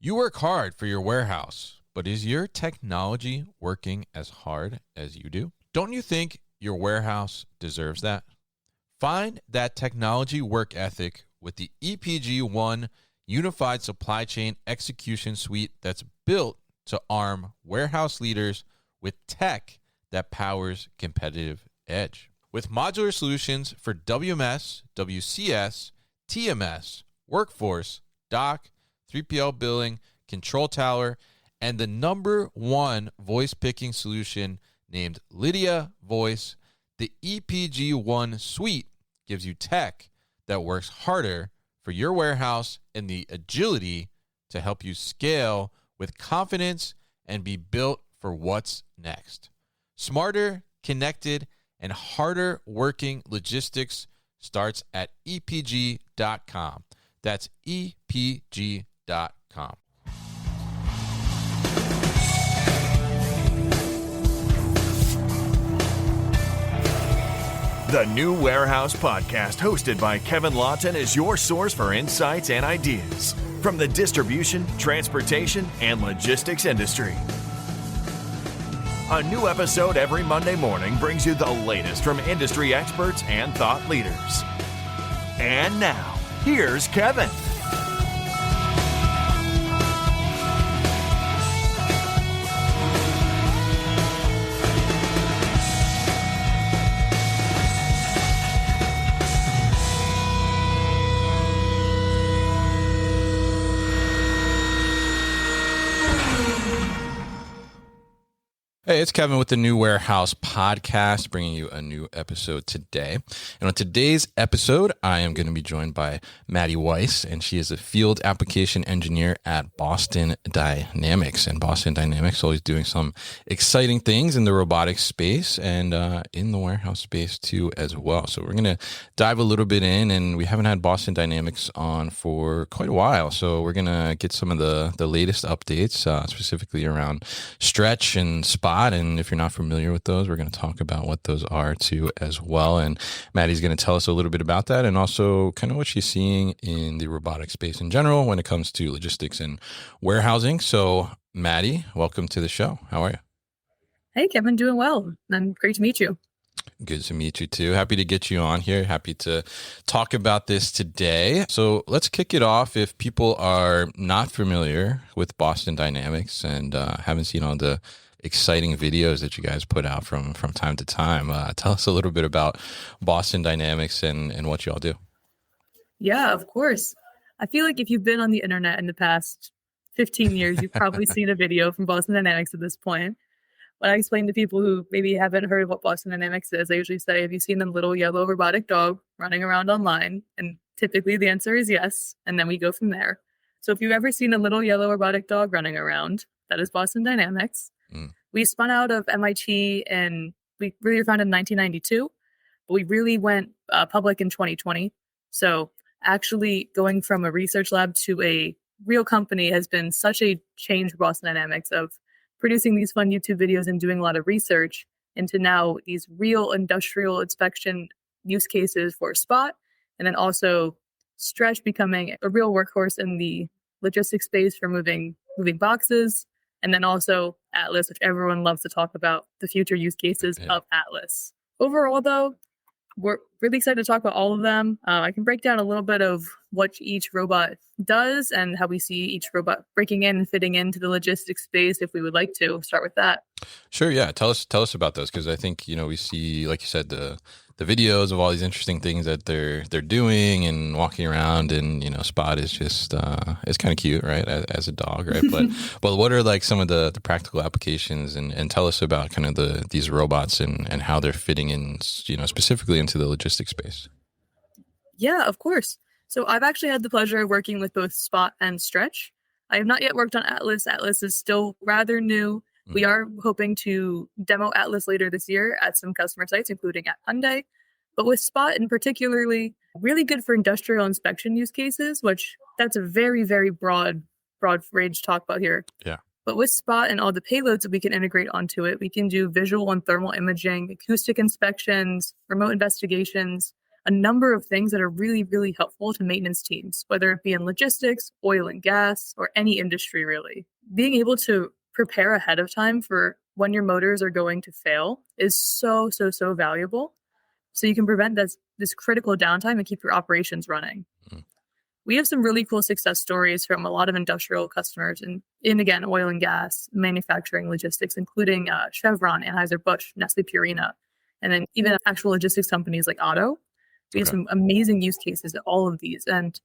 You work hard for your warehouse, but is your technology working as hard as you do? Don't you think your warehouse deserves that? Find that technology work ethic with the EPG One Unified Supply Chain Execution Suite that's built to arm warehouse leaders with tech that powers competitive edge. With modular solutions for WMS, WCS, TMS, workforce, doc, 3PL billing, control tower, and the number one voice picking solution named Lydia Voice, the EPG One suite gives you tech that works harder for your warehouse and the agility to help you scale with confidence and be built for what's next. Smarter, connected, and harder working logistics starts at epg.com. That's epg.com. The New Warehouse Podcast, hosted by Kevin Lawton, is your source for insights and ideas from the distribution, transportation, and logistics industry. A new episode every Monday morning brings you the latest from industry experts and thought leaders. And now, here's Kevin. Hey, it's Kevin with the New Warehouse Podcast, bringing you a new episode today. And on today's episode, I am going to be joined by Madi Weiss, and she is a field application engineer at Boston Dynamics. And Boston Dynamics is always doing some exciting things in the robotics space and in the warehouse space too as well. So we're going to dive a little bit in, and we haven't had Boston Dynamics on for quite a while. So we're going to get some of the latest updates, specifically around Stretch and Spot. And if you're not familiar with those, we're going to talk about what those are too as well. And Maddie's going to tell us a little bit about that and also kind of what she's seeing in the robotic space in general when it comes to logistics and warehousing. So Maddie, welcome to the show. How are you? Hey, Kevin, doing well. And great to meet you. Good to meet you too. Happy to get you on here. Happy to talk about this today. So let's kick it off. If people are not familiar with Boston Dynamics and haven't seen all the exciting videos that you guys put out from time to time, tell us a little bit about Boston Dynamics and what you all do. Yeah, of course. I feel like if you've been on the internet in the past 15 years, you've probably seen a video from Boston Dynamics at this point. When I explain to people who maybe haven't heard of what Boston Dynamics is, I usually say, have you seen the little yellow robotic dog running around online? And typically the answer is yes. And then we go from there. So if you've ever seen a little yellow robotic dog running around, that is Boston Dynamics. We spun out of MIT and we really were founded in 1992, but we really went public in 2020. So actually going from a research lab to a real company has been such a change for Boston Dynamics of producing these fun YouTube videos and doing a lot of research into now these real industrial inspection use cases for Spot, and then also Stretch becoming a real workhorse in the logistics space for moving boxes. And then also Atlas, which everyone loves to talk about, the future use cases of Atlas. Overall, though, we're really excited to talk about all of them. I can break down a little bit of what each robot does and how we see each robot breaking in and fitting into the logistics space if we would like to. Start with that. Sure, yeah. Tell us about those, because I think, we see, like you said, the videos of all these interesting things that they're doing and walking around, and Spot is just it's kind of cute, right, as a dog, right? But what are like some of the practical applications, and tell us about kind of these robots and how they're fitting in, specifically into the logistics space. Yeah, of course. So I've actually had the pleasure of working with both Spot and Stretch. I have not yet worked on Atlas. Atlas is still rather new. We are hoping to demo Atlas later this year at some customer sites, including at Hyundai. But with Spot in particularly, really good for industrial inspection use cases, which that's a very, very broad range to talk about here. Yeah. But with Spot and all the payloads that we can integrate onto it, we can do visual and thermal imaging, acoustic inspections, remote investigations, a number of things that are really, really helpful to maintenance teams, whether it be in logistics, oil and gas, or any industry really. Being able to prepare ahead of time for when your motors are going to fail is so, so, so valuable. So you can prevent this critical downtime and keep your operations running. We have some really cool success stories from a lot of industrial customers in again, oil and gas, manufacturing, logistics, including Chevron, Anheuser-Busch, Nestle Purina, and then even actual logistics companies like Otto. We have some amazing use cases at all of these. And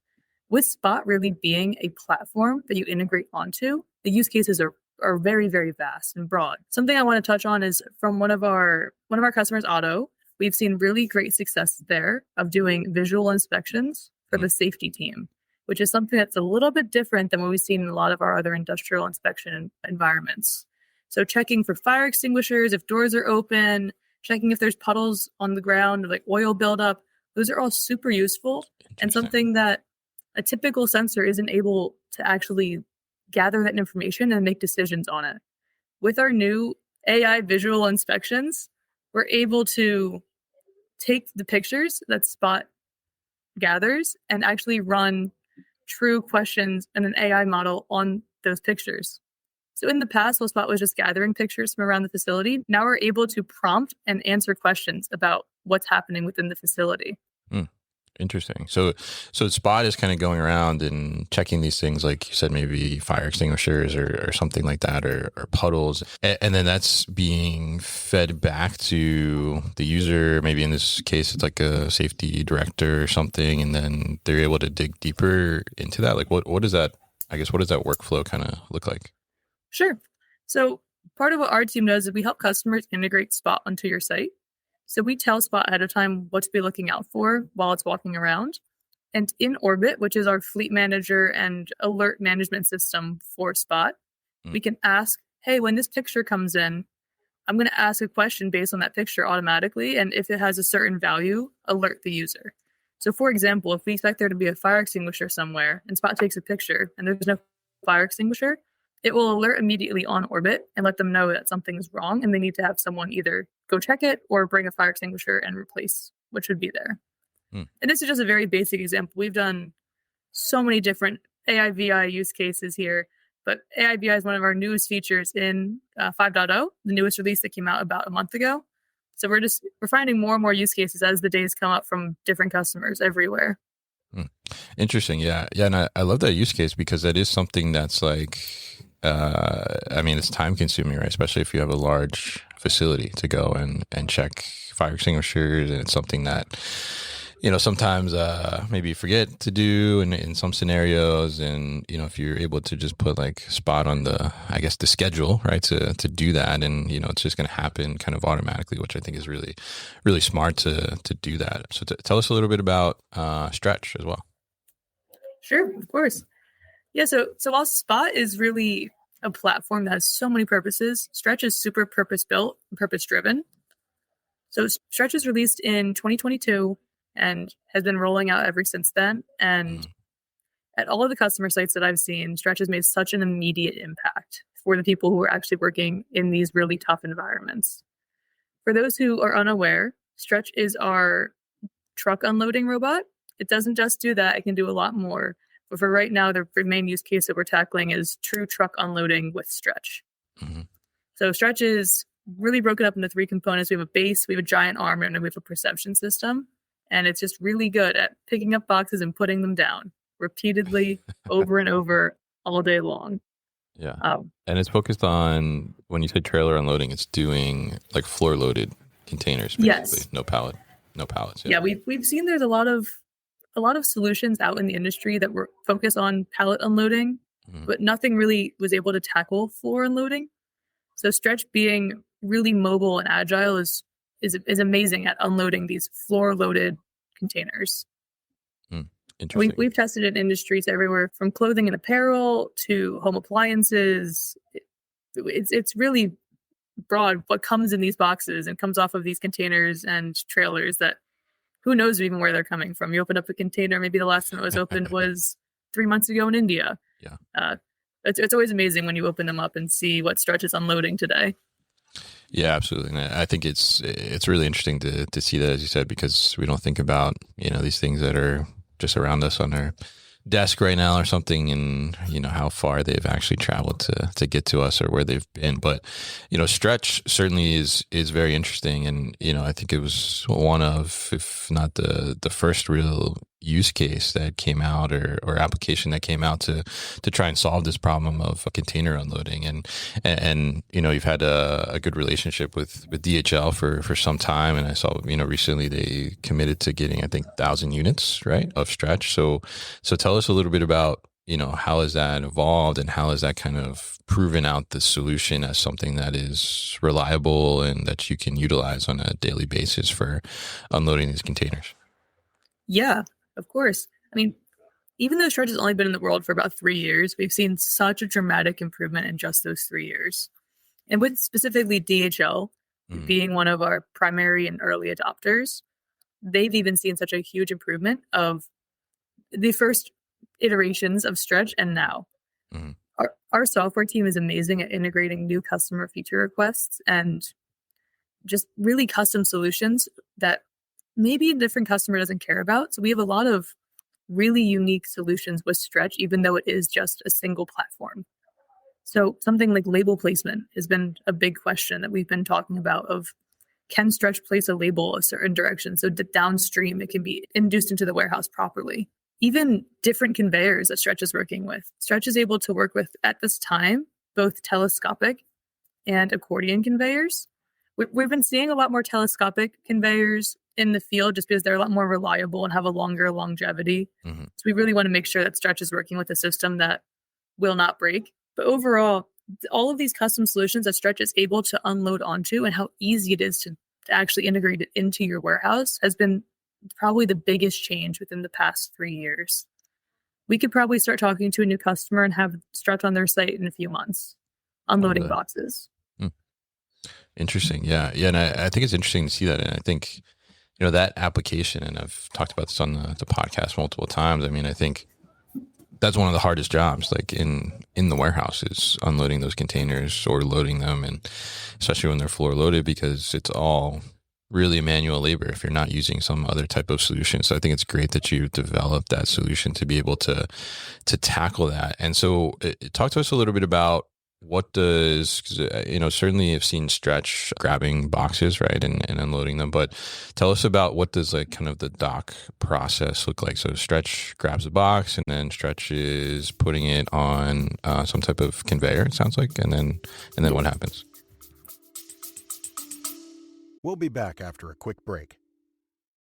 with Spot really being a platform that you integrate onto, the use cases are very, very vast and broad. Something I want to touch on is from one of our customers, Otto. We've seen really great success there of doing visual inspections for the safety team, which is something that's a little bit different than what we've seen in a lot of our other industrial inspection environments. So checking for fire extinguishers, if doors are open, checking if there's puddles on the ground, like oil buildup, those are all super useful and something that a typical sensor isn't able to actually gather that information and make decisions on it. With our new AI visual inspections, we're able to take the pictures that Spot gathers and actually run true questions in an AI model on those pictures. So in the past, while Spot was just gathering pictures from around the facility, now we're able to prompt and answer questions about what's happening within the facility. Interesting. So Spot is kind of going around and checking these things, like you said, maybe fire extinguishers or something like that, or puddles. And then that's being fed back to the user. Maybe in this case, it's like a safety director or something. And then they're able to dig deeper into that. Like what does that, I guess, what does that workflow kind of look like? Sure. So part of what our team does is we help customers integrate Spot onto your site. So we tell Spot ahead of time what to be looking out for while it's walking around. And in Orbit, which is our fleet manager and alert management system for Spot, we can ask, hey, when this picture comes in, I'm going to ask a question based on that picture automatically. And if it has a certain value, alert the user. So for example, if we expect there to be a fire extinguisher somewhere and Spot takes a picture and there's no fire extinguisher, it will alert immediately on Orbit and let them know that something is wrong and they need to have someone either go check it or bring a fire extinguisher and replace what should be there. And this is just a very basic example. We've done so many different AI VI use cases here, but AI VI is one of our newest features in 5.0, the newest release that came out about a month ago. So we're finding more and more use cases as the days come up from different customers everywhere. Interesting. Yeah. And I love that use case because that is something that's like, I mean, it's time consuming, right? Especially if you have a large facility to go and check fire extinguishers. And it's something that, sometimes maybe you forget to do in some scenarios. And, if you're able to just put like Spot on the schedule, right, to do that. And, it's just going to happen kind of automatically, which I think is really, really smart to do that. So tell us a little bit about Stretch as well. Sure, of course. Yeah, so while Spot is really a platform that has so many purposes, Stretch is super purpose-built and purpose-driven. So Stretch was released in 2022 and has been rolling out ever since then. And at all of the customer sites that I've seen, Stretch has made such an immediate impact for the people who are actually working in these really tough environments. For those who are unaware, Stretch is our truck unloading robot. It doesn't just do that, it can do a lot more. But for right now, the main use case that we're tackling is true truck unloading with Stretch. So Stretch is really broken up into three components. We have a base, we have a giant arm, and we have a perception system. And it's just really good at picking up boxes and putting them down repeatedly over and over all day long. Yeah. And it's focused on, when you say trailer unloading, it's doing like floor loaded containers, basically. Yes. No pallets. Yeah, we've seen there's a lot of solutions out in the industry that were focused on pallet unloading, but nothing really was able to tackle floor unloading. So Stretch, being really mobile and agile, is amazing at unloading these floor loaded containers. Interesting. We've tested it in industries everywhere from clothing and apparel to home appliances. It's really broad what comes in these boxes and comes off of these containers and trailers that who knows even where they're coming from. You open up a container, maybe the last time it was opened was 3 months ago in India. Yeah. It's always amazing when you open them up and see what Stretch is unloading today. Yeah, absolutely. And I think it's really interesting to see that, as you said, because we don't think about, these things that are just around us on our desk right now or something, and how far they've actually traveled to get to us or where they've been. But stretch certainly is very interesting, and I think it was one of, if not the first real use case that came out, or application that came out to try and solve this problem of container unloading. And you've had a good relationship with DHL for some time, and I saw recently they committed to getting, I think, 1,000 units, right, of stretch. So tell us a little bit about how has that evolved, and how has that kind of proven out the solution as something that is reliable and that you can utilize on a daily basis for unloading these containers. Yeah, of course. I mean, even though Stretch has only been in the world for about 3 years, we've seen such a dramatic improvement in just those 3 years. And with specifically DHL being one of our primary and early adopters, they've even seen such a huge improvement of the first iterations of Stretch and now. Mm-hmm. Our software team is amazing at integrating new customer feature requests and just really custom solutions that maybe a different customer doesn't care about. So we have a lot of really unique solutions with Stretch, even though it is just a single platform. So something like label placement has been a big question that we've been talking about of, can Stretch place a label a certain direction so that downstream it can be induced into the warehouse properly? Even different conveyors that Stretch is working with. Stretch is able to work with, at this time, both telescopic and accordion conveyors. We've been seeing a lot more telescopic conveyors in the field just because they're a lot more reliable and have a longer longevity. Mm-hmm. So we really want to make sure that Stretch is working with a system that will not break. But overall, all of these custom solutions that Stretch is able to unload onto, and how easy it is to actually integrate it into your warehouse, has been probably the biggest change within the past 3 years. We could probably start talking to a new customer and have Stretch on their site in a few months, unloading boxes. Interesting. Yeah. And I think it's interesting to see that. And I think, that application, and I've talked about this on the podcast multiple times. I mean, I think that's one of the hardest jobs, like in the warehouse, is unloading those containers or loading them, and especially when they're floor loaded, because it's all really manual labor if you're not using some other type of solution. So I think it's great that you developed that solution to be able to tackle that. And so talk to us a little bit about what does, because certainly I've seen Stretch grabbing boxes, right, and unloading them, but tell us about what does like kind of the dock process look like. So Stretch grabs a box, and then Stretch is putting it on some type of conveyor, it sounds like, and then what happens? We'll be back after a quick break.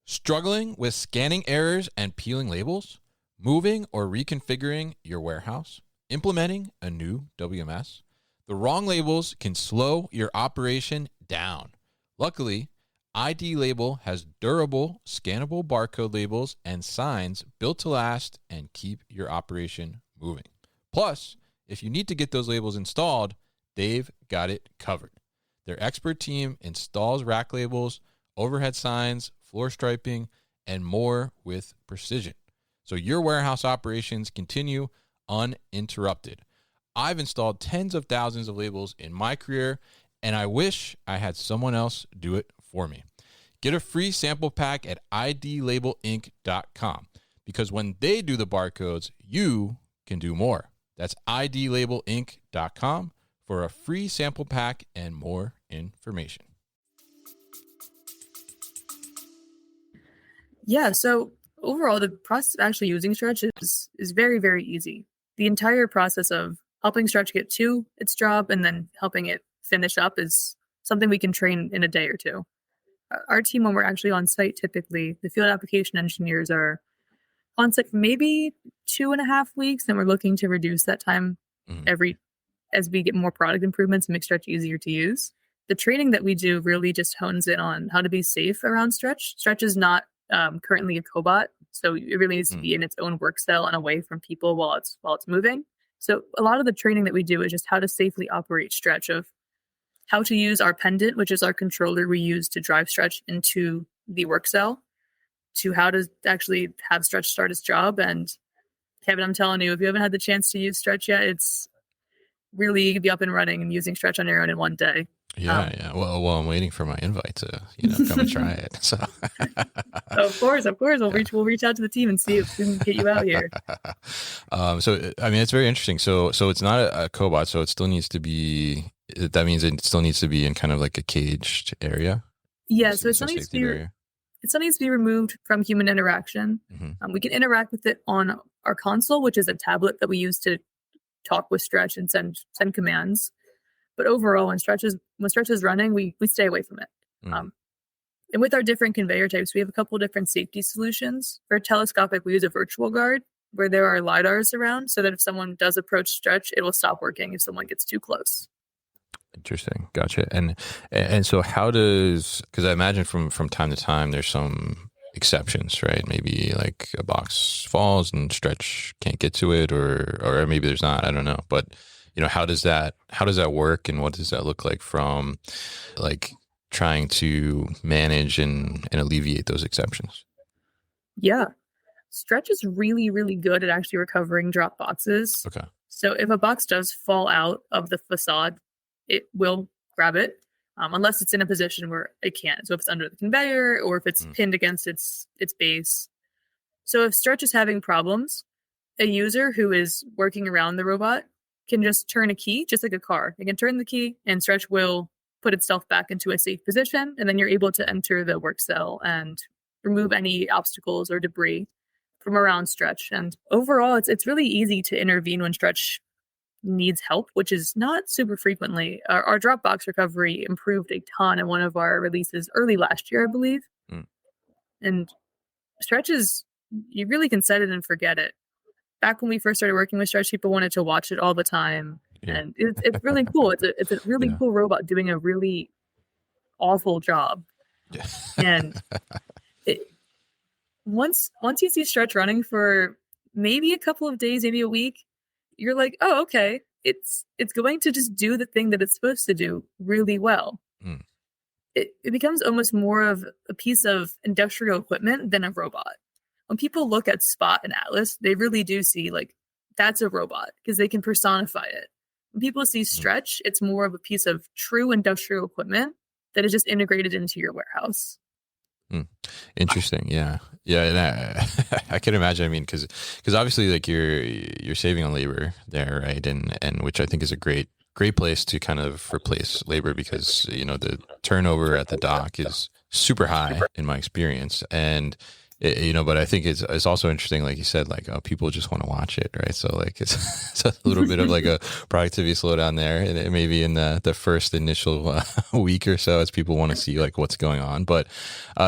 Struggling with scanning errors and peeling labels? Moving or reconfiguring your warehouse? Implementing a new WMS? The wrong labels can slow your operation down. Luckily, ID Label has durable, scannable barcode labels and signs built to last and keep your operation moving. Plus, if you need to get those labels installed, they've got it covered. Their expert team installs rack labels, overhead signs, floor striping, and more with precision, so your warehouse operations continue uninterrupted. I've installed tens of thousands of labels in my career, and I wish I had someone else do it for me. Get a free sample pack at idlabelinc.com, because when they do the barcodes, you can do more. That's idlabelinc.com for a free sample pack and more information. Yeah, so overall, the process of actually using Stretch is very, very easy. The entire process of helping Stretch get to its job and then helping it finish up is something we can train in a day or two. Our team, when we're actually on site, typically, the field application engineers are on site for maybe 2.5 weeks, and we're looking to reduce that time as we get more product improvements and make Stretch easier to use. The training that we do really just hones in on how to be safe around Stretch. Stretch is not currently a cobot, so it really needs to be in its own work cell and away from people while it's moving. So a lot of the training that we do is just how to safely operate Stretch, of how to use our pendant, which is our controller we use to drive Stretch into the work cell, to how to actually have Stretch start its job. And Kevin, I'm telling you, if you haven't had the chance to use Stretch yet, really be up and running and using Stretch on your own in one day. Yeah. Well, I'm waiting for my invite to, come and try it. So, Of course, we'll reach out to the team and see if we can get you out here. So I mean, it's very interesting. So it's not a cobot, so it still needs to be. That means it still needs to be in kind of like a caged area. Yeah, so it still needs to be removed from human interaction. Mm-hmm. We can interact with it on our console, which is a tablet that we use to talk with Stretch and send commands. But overall, when Stretch is running, we stay away from it. Mm. And with our different conveyor types, we have a couple of different safety solutions. For telescopic, we use a virtual guard where there are LiDARs around so that if someone does approach Stretch, it will stop working if someone gets too close. Interesting. Gotcha. And so because I imagine from time to time, there's some exceptions, right? Maybe like a box falls and Stretch can't get to it, or maybe there's not, I don't know. But, how does that work, and what does that look like from like trying to manage and alleviate those exceptions? Yeah. Stretch is really, really good at actually recovering drop boxes. Okay. So if a box does fall out of the facade, it will grab it, unless it's in a position where it can't. So if it's under the conveyor or if it's pinned against its base. So if Stretch is having problems, a user who is working around the robot can just turn a key, just like a car. They can turn the key and Stretch will put itself back into a safe position. And then you're able to enter the work cell and remove any obstacles or debris from around Stretch. And overall, it's really easy to intervene when Stretch needs help, which is not super frequently. Our Dropbox recovery improved a ton in one of our releases early last year, I believe. And Stretch you really can set it and forget it. Back when we first started working with Stretch, people wanted to watch it all the time. Yeah. And it's really cool. It's a really cool robot doing a really awful job. Yeah. And once you see Stretch running for maybe a couple of days, maybe a week, you're like, oh, okay, it's going to just do the thing that it's supposed to do really well. It becomes almost more of a piece of industrial equipment than a robot. When people look at Spot and Atlas, they really do see like that's a robot because they can personify it. When people see Stretch, it's more of a piece of true industrial equipment that is just integrated into your warehouse. Interesting. Yeah. And I can imagine. I mean, because obviously, like you're saving on labor there, right? And which I think is a great place to kind of replace labor because the turnover at the dock is super high in my experience, and but I think it's also interesting, like you said, like people just want to watch it, right? So like it's a little bit of like a productivity slowdown there, and it may be in the first initial week or so as people want to see like what's going on. But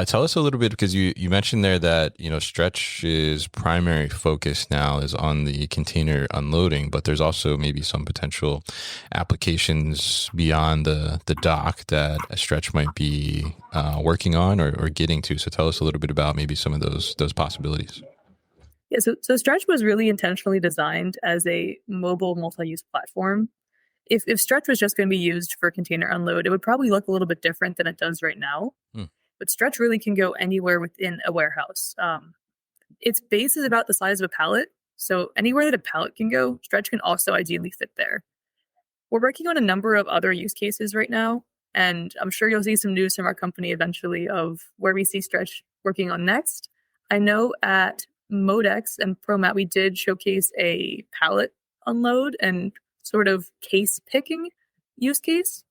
tell us a little bit, because you mentioned there that Stretch's primary focus now is on the container unloading, but there's also maybe some potential applications beyond the dock that a Stretch might be working on or getting to. So tell us a little bit about maybe some of those possibilities. Yeah, so Stretch was really intentionally designed as a mobile multi-use platform. If Stretch was just going to be used for container unload, it would probably look a little bit different than it does right now. But Stretch really can go anywhere within a warehouse. Its base is about the size of a pallet, so anywhere that a pallet can go, Stretch can also ideally fit there. We're working on a number of other use cases right now, and I'm sure you'll see some news from our company eventually of where we see Stretch working on next. I know at Modex and ProMat, we did showcase a pallet unload and sort of case picking use case.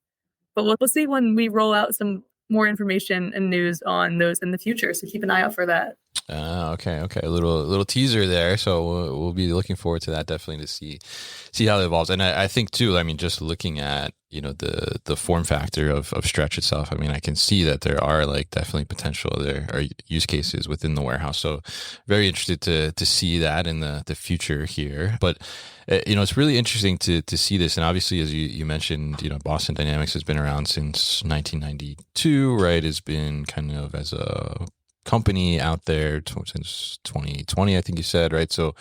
But we'll see when we roll out some more information and news on those in the future. So keep an eye out for that. Okay. A little teaser there. So we'll be looking forward to that definitely to see how it evolves. And I think too, I mean, just looking at, the form factor of Stretch itself, I mean, I can see that there are like definitely potential there are use cases within the warehouse. So very interested to see that in the future here. But, it's really interesting to see this. And obviously, as you mentioned, Boston Dynamics has been around since 1992, right? Has been kind of as a company out there since 2020, I think you said, right? So,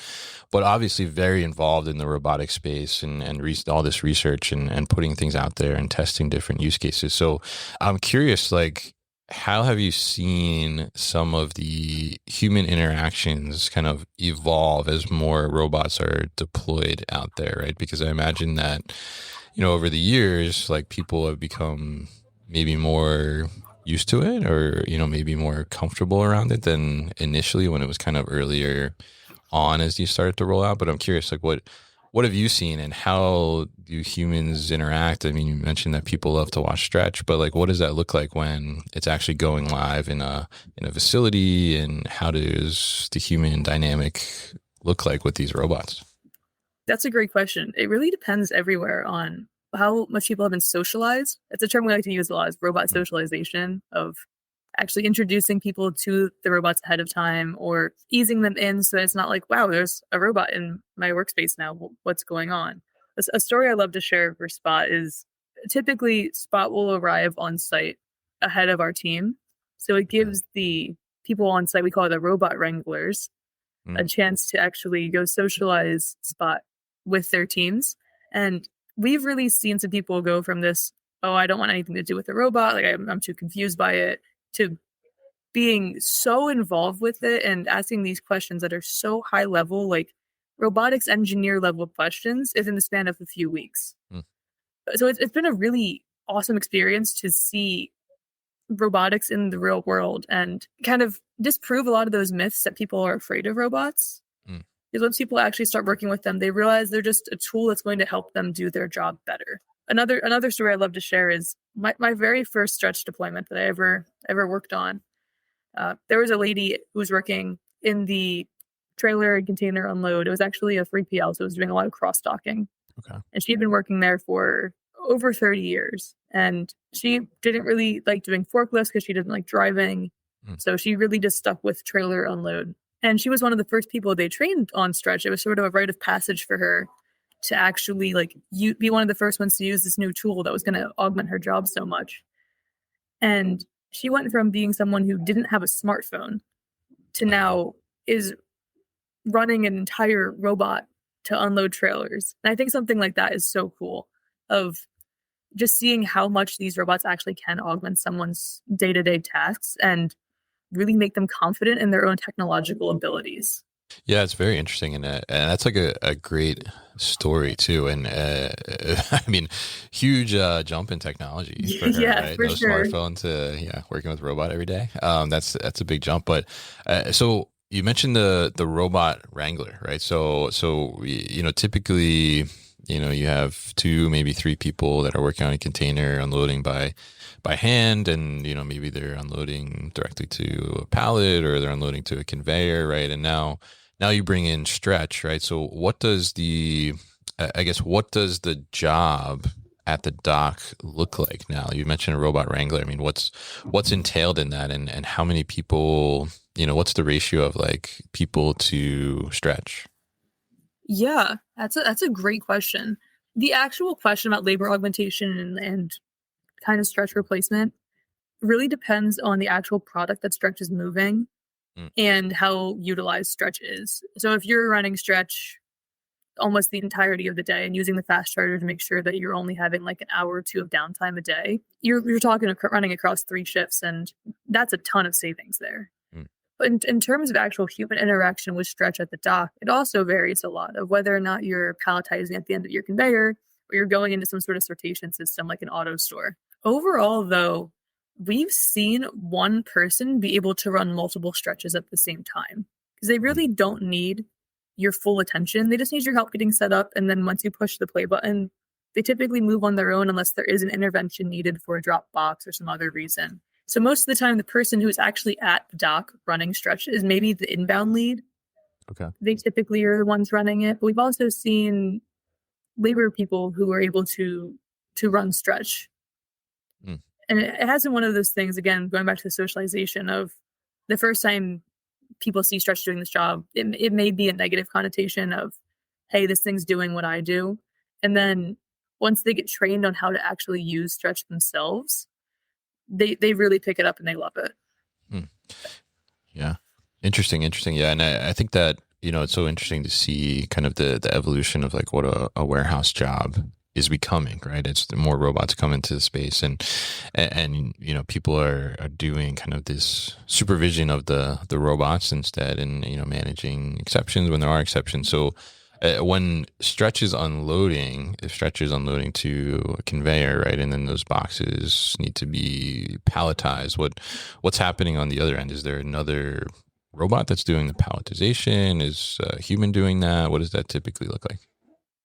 but obviously very involved in the robotic space and all this research and putting things out there and testing different use cases. So I'm curious, like, how have you seen some of the human interactions kind of evolve as more robots are deployed out there, right? Because I imagine that, over the years, like people have become maybe more used to it or, maybe more comfortable around it than initially when it was kind of earlier on as you started to roll out. But I'm curious, like what have you seen and how do humans interact? I mean, you mentioned that people love to watch stretch, but like, what does that look like when it's actually going live in a facility, and how does the human dynamic look like with these robots? That's a great question. It really depends everywhere on how much people have been socialized. It's a term we like to use a lot, is robot socialization, of actually introducing people to the robots ahead of time or easing them in so it's not like, wow, there's a robot in my workspace now. What's going on? A story I love to share for Spot is typically Spot will arrive on site ahead of our team. So it gives the people on site, we call it the robot wranglers, a chance to actually go socialize Spot with their teams. And we've really seen some people go from this, oh, I don't want anything to do with the robot, like I'm too confused by it, to being so involved with it and asking these questions that are so high level, like robotics engineer level questions, is in the span of a few weeks. So it's been a really awesome experience to see robotics in the real world and kind of disprove a lot of those myths that people are afraid of robots. Because once people actually start working with them, they realize they're just a tool that's going to help them do their job better. Another story I'd love to share is my very first stretch deployment that I ever worked on. There was a lady who was working in the trailer and container unload. It was actually a 3PL, so it was doing a lot of cross-docking. Okay. And she'd been working there for over 30 years. And she didn't really like doing forklifts because she didn't like driving. So she really just stuck with trailer unload. And she was one of the first people they trained on stretch. It was sort of a rite of passage for her to actually be one of the first ones to use this new tool that was going to augment her job so much. And she went from being someone who didn't have a smartphone to now is running an entire robot to unload trailers. And I think something like that is so cool, of just seeing how much these robots actually can augment someone's day-to-day tasks and really make them confident in their own technological abilities. Yeah, it's very interesting, and that's like a great story too. And I mean, huge jump in technology for her, Yeah, right? for No sure. smartphone to working with a robot every day. That's a big jump. But so you mentioned the robot wrangler, right? So typically you have 2, maybe 3 people that are working on a container, unloading by hand, and maybe they're unloading directly to a pallet or they're unloading to a conveyor, right? And now you bring in stretch, right? So what does the job at the dock look like now? You mentioned a robot wrangler. I mean, what's entailed in that, and how many people, what's the ratio of like people to stretch? Yeah, that's a great question. The actual question about labor augmentation and kind of stretch replacement really depends on the actual product that stretch is moving and how utilized stretch is. So if you're running stretch almost the entirety of the day and using the fast charger to make sure that you're only having like an hour or 2 of downtime a day, you're talking running across 3 shifts, and that's a ton of savings there. But in terms of actual human interaction with stretch at the dock, it also varies a lot of whether or not you're palletizing at the end of your conveyor or you're going into some sort of sortation system like an auto store. Overall, though, we've seen one person be able to run multiple stretches at the same time because they really don't need your full attention. They just need your help getting set up. And then once you push the play button, they typically move on their own unless there is an intervention needed for a drop box or some other reason. So most of the time, the person who's actually at the dock running stretch is maybe the inbound lead. Okay. They typically are the ones running it. But we've also seen labor people who are able to run stretch. And it has been one of those things, again, going back to the socialization of the first time people see stretch doing this job, it may be a negative connotation of, hey, this thing's doing what I do. And then once they get trained on how to actually use stretch themselves, they really pick it up and they love it. Yeah. Interesting. Yeah. And I think that, it's so interesting to see kind of the evolution of like what a warehouse job is becoming, right? It's the more robots come into the space, and people are doing kind of this supervision of the robots instead, and managing exceptions when there are exceptions. So when Stretch is unloading, if Stretch is unloading to a conveyor, right, and then those boxes need to be palletized, what's happening on the other end? Is there another robot that's doing the palletization? Is a human doing that? What does that typically look like?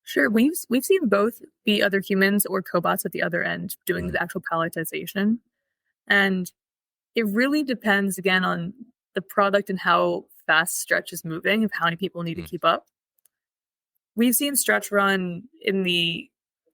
Sure. We've seen both be other humans or cobots at the other end doing the actual palletization. And it really depends, again, on the product and how fast Stretch is moving, of how many people need to keep up. We've seen Stretch run in the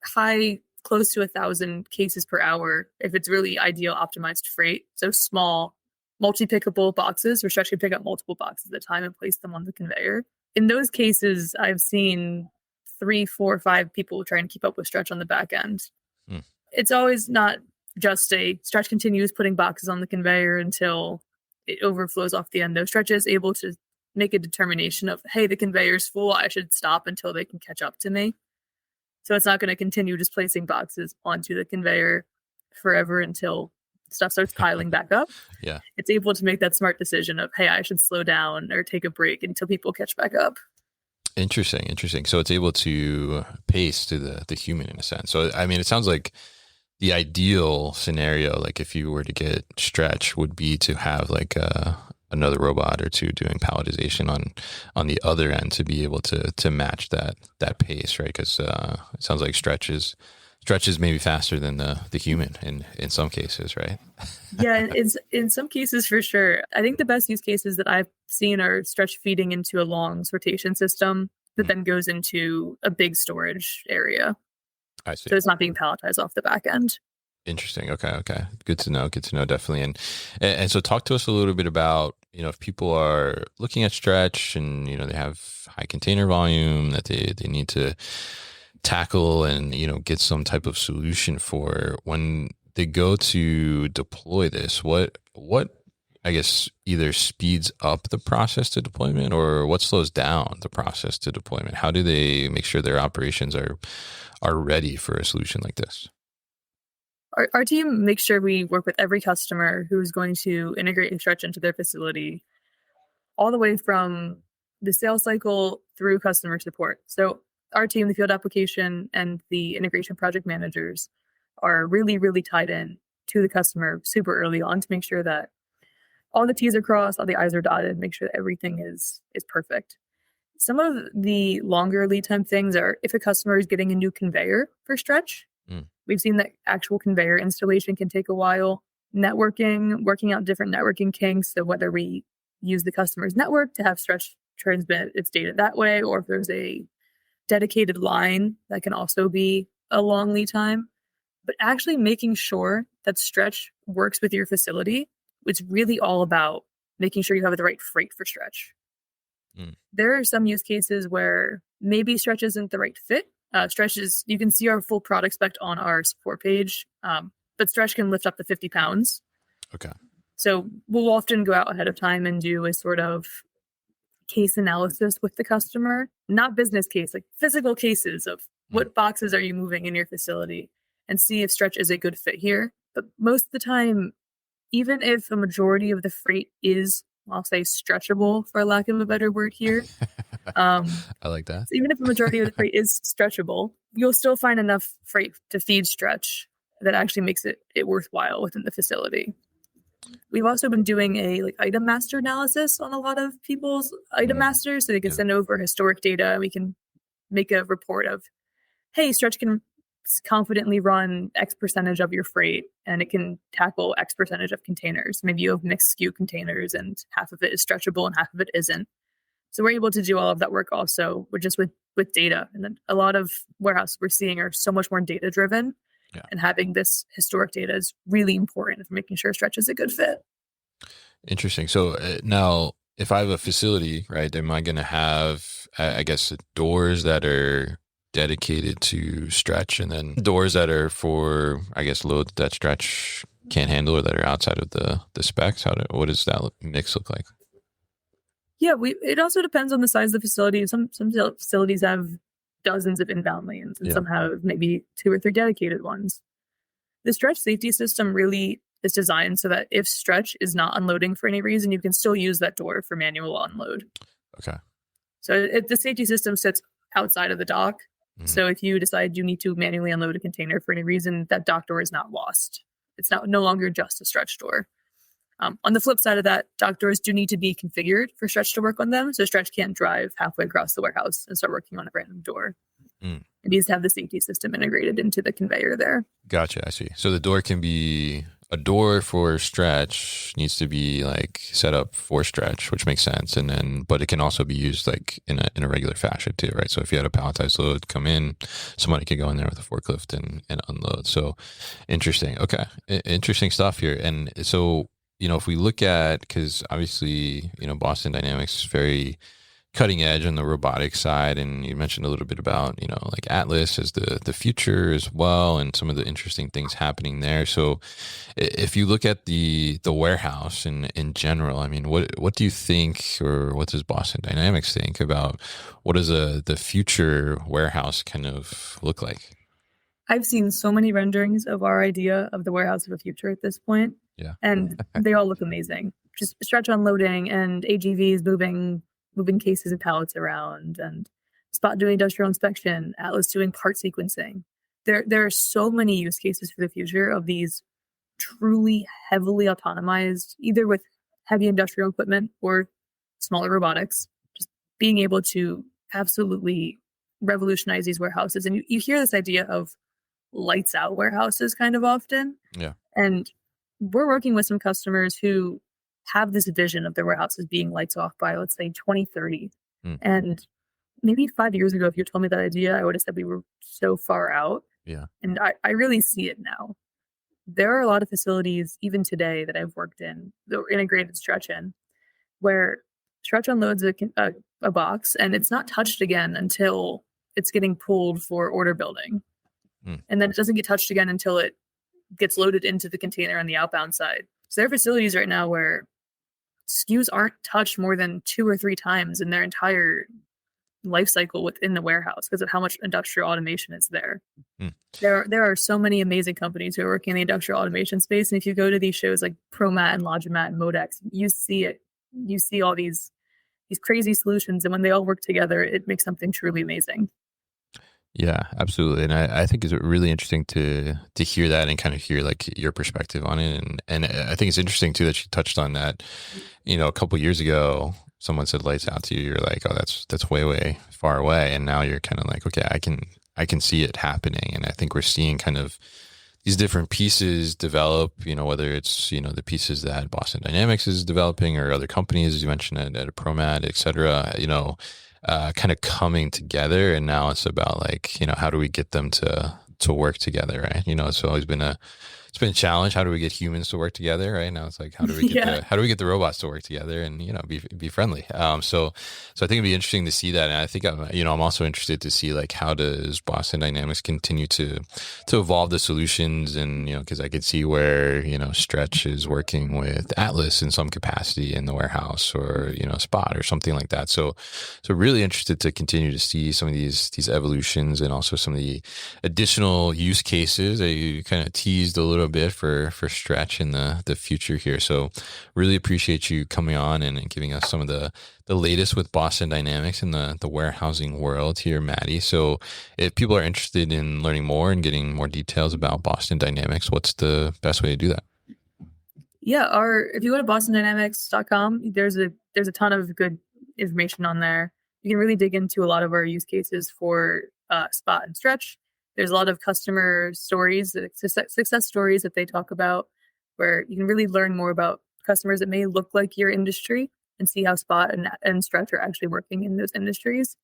high, close to 1,000 cases per hour if it's really ideal optimized freight. So small, multi-pickable boxes where Stretch can pick up multiple boxes at a time and place them on the conveyor. In those cases, I've seen 3, 4, 5 people trying to keep up with Stretch on the back end. It's always not just a Stretch continues putting boxes on the conveyor until it overflows off the end. Though Stretch is able to make a determination of, hey, the conveyor's full, I should stop until they can catch up to me. So it's not going to continue just placing boxes onto the conveyor forever until stuff starts piling back up. Yeah. It's able to make that smart decision of, hey, I should slow down or take a break until people catch back up. Interesting. So it's able to pace to the human in a sense. So, I mean, it sounds like the ideal scenario, like if you were to get Stretch, would be to have like another robot or two doing palletization on the other end to be able to match that pace, right? Because it sounds like Stretch is maybe faster than the human in some cases, right? Yeah, in some cases for sure. I think the best use cases that I've seen are Stretch feeding into a long sortation system that then goes into a big storage area. I see. So it's not being palletized off the back end. Interesting. Okay. Good to know, definitely. And so talk to us a little bit about, if people are looking at Stretch and, they have high container volume that they need to tackle and, get some type of solution for, when they go to deploy this, what I guess either speeds up the process to deployment, or what slows down the process to deployment? How do they make sure their operations are ready for a solution like this? Our team makes sure we work with every customer who's going to integrate and Stretch into their facility, all the way from the sales cycle through customer support. So our team, the field application and the integration project managers, are really, really tied in to the customer super early on to make sure that all the T's are crossed, all the I's are dotted, make sure that everything is perfect. Some of the longer lead time things are if a customer is getting a new conveyor for Stretch. We've seen that actual conveyor installation can take a while. Networking, working out different networking kinks. So whether we use the customer's network to have Stretch transmit its data that way, or if there's a dedicated line, that can also be a long lead time. But actually making sure that Stretch works with your facility, it's really all about making sure you have the right freight for Stretch. There are some use cases where maybe Stretch isn't the right fit. Stretch is, you can see our full product spec on our support page, but Stretch can lift up to 50 pounds. Okay. So we'll often go out ahead of time and do a sort of case analysis with the customer, not business case, like physical cases of what boxes are you moving in your facility, and see if Stretch is a good fit here. But most of the time, even if a majority of the freight is, I'll say, stretchable, for lack of a better word here. I like that. So even if a majority of the freight is stretchable, you'll still find enough freight to feed Stretch that actually makes it worthwhile within the facility. We've also been doing a item master analysis on a lot of people's item masters, so they can send over historic data. We can make a report of, hey, Stretch can confidently run X percentage of your freight, and it can tackle X percentage of containers. Maybe you have mixed SKU containers, and half of it is stretchable and half of it isn't. So we're able to do all of that work also with data. And then a lot of warehouses we're seeing are so much more data driven. Yeah. And having this historic data is really important for making sure Stretch is a good fit. Interesting. So now, if I have a facility, right, am I going to have, I guess, doors that are dedicated to Stretch, and then doors that are for, I guess, loads that Stretch can't handle or that are outside of the specs? What does that mix look like? Yeah, it also depends on the size of the facility. Some facilities have dozens of inbound lanes, and Yeah. some have maybe 2 or 3 dedicated ones. The stretch safety system really is designed so that if stretch is not unloading for any reason, you can still use that door for manual unload. Okay. So the safety system sits outside of the dock. Mhm. So if you decide you need to manually unload a container for any reason, that dock door is not lost. It's no longer just a stretch door. On the flip side of that, dock doors do need to be configured for stretch to work on them. So stretch can't drive halfway across the warehouse and start working on a random door. Mm. It needs to have the safety system integrated into the conveyor there. Gotcha. I see. So the door can be a door for stretch needs to be like set up for stretch, which makes sense. And then, but it can also be used like in a regular fashion too, right? So if you had a palletized load come in, somebody could go in there with a forklift and unload. So interesting. Okay. Interesting stuff here. And so, if we look at, because obviously, Boston Dynamics is very cutting edge on the robotics side, and you mentioned a little bit about like Atlas as the future as well, and some of the interesting things happening there. So if you look at the warehouse in general, I mean, what do you think, or what does Boston Dynamics think about what does the future warehouse kind of look like? I've seen so many renderings of our idea of the warehouse of the future at this point. Yeah. And they all look amazing. Just stretch unloading and AGVs moving cases and pallets around, and Spot doing industrial inspection, Atlas doing part sequencing. There are so many use cases for the future of these truly heavily autonomized, either with heavy industrial equipment or smaller robotics, just being able to absolutely revolutionize these warehouses. And you hear this idea of lights out warehouses kind of often. Yeah. And we're working with some customers who have this vision of their warehouses being lights off by, let's say, 2030. And maybe 5 years ago, if you told me that idea, I would have said we were so far out. Yeah. And I really see it now. There are a lot of facilities, even today, that I've worked in, that were integrated stretch in, where stretch unloads a box and it's not touched again until it's getting pulled for order building. And then it doesn't get touched again until it gets loaded into the container on the outbound side. So there are facilities right now where SKUs aren't touched more than 2 or 3 times in their entire life cycle within the warehouse because of how much industrial automation is there. There are so many amazing companies who are working in the industrial automation space. And if you go to these shows like ProMat and Logimat and Modex, you see it. You see all these crazy solutions. And when they all work together, it makes something truly amazing. Yeah, absolutely. And I think it's really interesting to hear that and kind of hear like your perspective on it. And I think it's interesting too that you touched on that, a couple of years ago, someone said lights out to you. You're like, oh, that's way, way far away. And now you're kind of like, okay, I can see it happening. And I think we're seeing kind of these different pieces develop, whether it's, the pieces that Boston Dynamics is developing or other companies, as you mentioned at a ProMat, et cetera, kind of coming together. And now it's about like, how do we get them to work together, right? It's always been a challenge. How do we get humans to work together, right? Now it's like, how do we get the robots to work together and, be friendly. So I think it'd be interesting to see that. And I think I'm also interested to see like, how does Boston Dynamics continue to evolve the solutions? And, cause I could see where, Stretch is working with Atlas in some capacity in the warehouse or, Spot or something like that. So really interested to continue to see some of these evolutions and also some of the additional use cases that you kind of teased a little bit for Stretch in the future here. So really appreciate you coming on and giving us some of the latest with Boston Dynamics in the warehousing world here, Madi. So if people are interested in learning more and getting more details about Boston Dynamics, what's the best way to do that? Yeah, if you go to bostondynamics.com, there's a ton of good information on there. You can really dig into a lot of our use cases for Spot and Stretch. There's a lot of customer stories, success stories that they talk about, where you can really learn more about customers that may look like your industry and see how Spot and Stretch are actually working in those industries.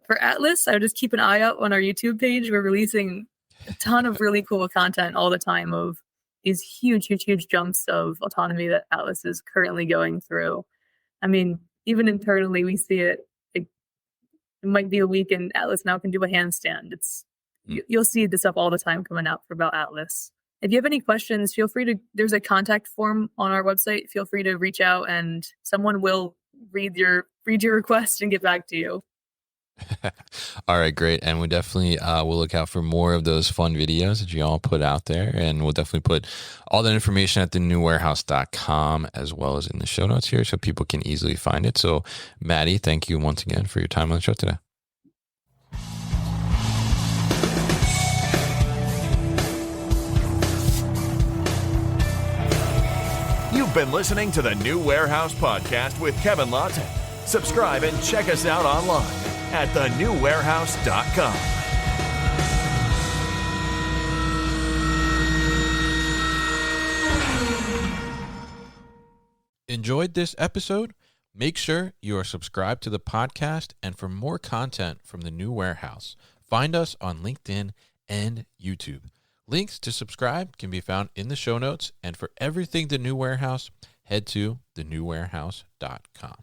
For Atlas, I would just keep an eye out on our YouTube page. We're releasing a ton of really cool content all the time of these huge jumps of autonomy that Atlas is currently going through. I mean, even internally, we see it. It might be a week and Atlas now can do a handstand. You'll see this stuff all the time coming out about Atlas. If you have any questions, feel free there's a contact form on our website. Feel free to reach out and someone will read your request and get back to you. All right, great. And we definitely will look out for more of those fun videos that you all put out there. And we'll definitely put all that information at thenewwarehouse.com as well as in the show notes here so people can easily find it. So, Madi, thank you once again for your time on the show today. You've been listening to the New Warehouse Podcast with Kevin Lawton. Subscribe and check us out online at thenewwarehouse.com. Enjoyed this episode? Make sure you are subscribed to the podcast, and for more content from the New Warehouse, find us on LinkedIn and YouTube. Links to subscribe can be found in the show notes, and for everything The New Warehouse, head to thenewwarehouse.com.